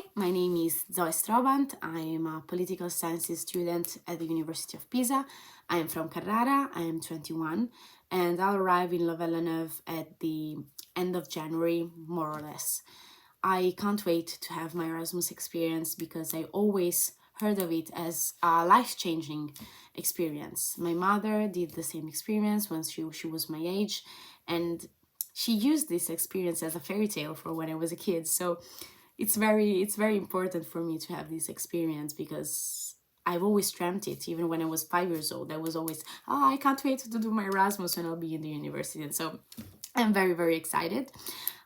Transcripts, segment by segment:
Hi, my name is Zoe Strobant. I am a political sciences student at the University of Pisa. I am from Carrara, I am 21, and I'll arrive in La Villeneuve at the end of January, more or less. I can't wait to have my Erasmus experience because I always heard of it as a life-changing experience. My mother did the same experience when she was my age, and she used this experience as a fairy tale for when I was a kid. So it's very important for me to have this experience because I've always dreamt it. Even when I was 5 years old, I was always, I can't wait to do my Erasmus when I'll be in the university. And so I'm very, very excited.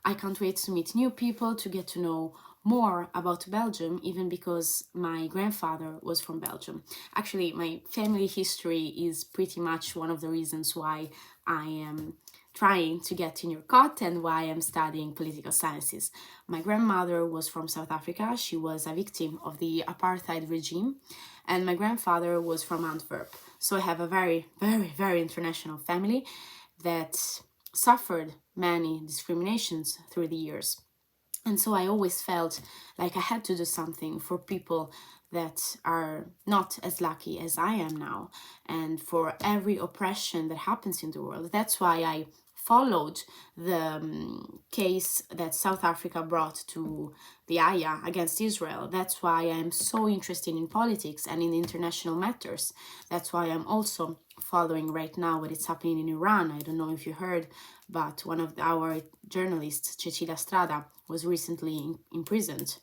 I can't wait to meet new people, to get to know more about Belgium, even because my grandfather was from Belgium. Actually, my family history is pretty much one of the reasons why I am trying to get tenure cut and why I'm studying political sciences. My grandmother was from South Africa. She was a victim of the apartheid regime, and my grandfather was from Antwerp. So I have a very, very, very international family that suffered many discriminations through the years. And so I always felt like I had to do something for people that are not as lucky as I am now, and for every oppression that happens in the world. That's why I followed the case that South Africa brought to the Haya against Israel. That's why I'm so interested in politics and in international matters. That's why I'm also following right now what is happening in Iran. I don't know if you heard, but one of our journalists, Cecilia Strada, was recently imprisoned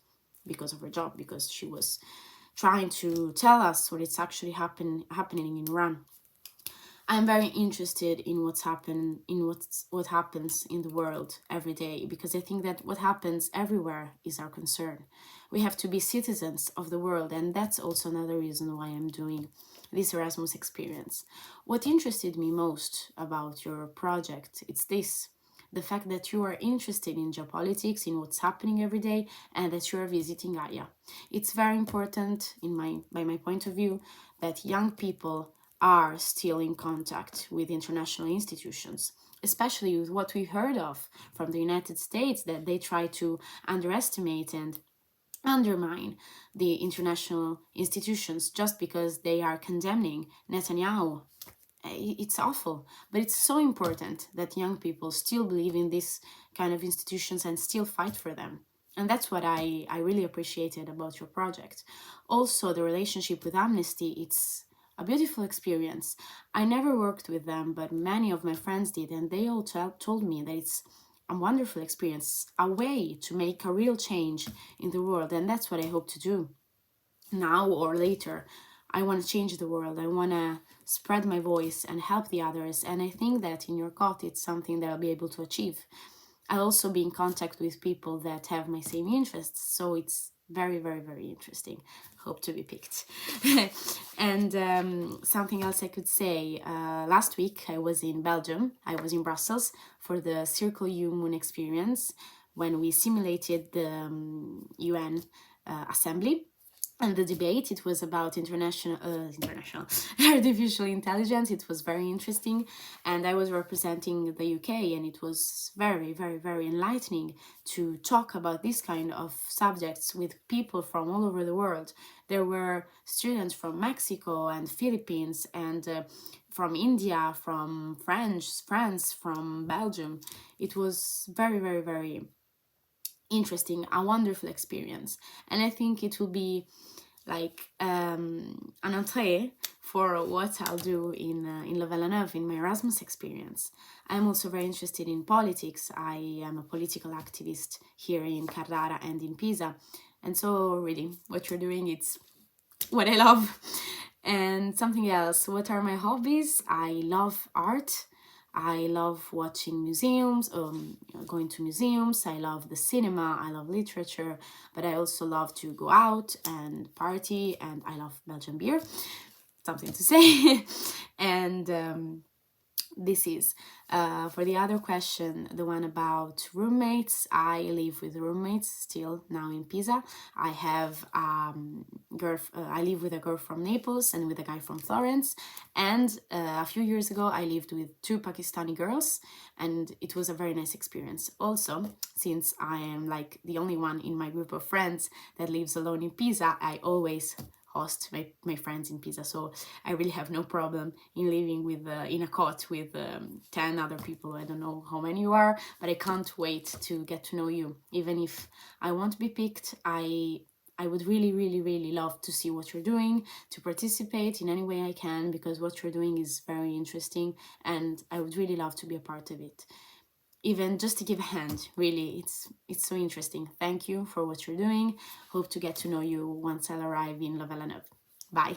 because of her job, because she was trying to tell us what is actually happening in Iran. I'm very interested in what happens in the world every day, because I think that what happens everywhere is our concern. We have to be citizens of the world, and that's also another reason why I'm doing this Erasmus experience. What interested me most about your project, it's this: the fact that you are interested in geopolitics, in what's happening every day, and that you are visiting Gaia. It's very important, by my point of view, that young people are still in contact with international institutions, especially with what we heard of from the United States, that they try to underestimate and undermine the international institutions just because they are condemning Netanyahu. It's awful, but it's so important that young people still believe in this kind of institutions and still fight for them. And that's what I really appreciated about your project. Also, the relationship with Amnesty, it's a beautiful experience. I never worked with them, but many of my friends did, and they all told me that it's a wonderful experience, a way to make a real change in the world, and that's what I hope to do now or later. I want to change the world. I want to spread my voice and help the others, and I think that in your cut it's something that I'll be able to achieve. I'll also be in contact with people that have my same interests, so it's very, very, very interesting. Hope to be picked. And something else I could say, last week I was in Belgium. I was in Brussels for the Circle U Moon experience, when we simulated the UN assembly. And the debate, it was about international artificial intelligence. It was very interesting, and I was representing the UK, and it was very, very, very enlightening to talk about this kind of subjects with people from all over the world. There were students from Mexico and Philippines, and from India, from France, from Belgium. It was very, very, very interesting, a wonderful experience, and I think it will be like an entrée for what I'll do in La Villeneuve in my Erasmus experience. I'm also very interested in politics. I am a political activist here in Carrara and in Pisa, and so really what you're doing, it's what I love. And something else, what are my hobbies? I love art. I love watching museums, going to museums. I love the cinema. I love literature, but I also love to go out and party, and I love Belgian beer. Something to say. And this is. For the other question, the one about roommates, I live with roommates still now in Pisa. I have I live with a girl from Naples and with a guy from Florence. And a few years ago, I lived with two Pakistani girls, and it was a very nice experience. Also, since I am like the only one in my group of friends that lives alone in Pisa, I always host my friends in Pisa, so I really have no problem in living with in a cot with 10 other people. I don't know how many you are, but I can't wait to get to know you. Even if I won't be picked, I would really, really, really love to see what you're doing, to participate in any way I can, because what you're doing is very interesting, and I would really love to be a part of it. Even just to give a hand, really, it's so interesting. Thank you for what you're doing. Hope to get to know you once I arrive in La Villeneuve. Bye.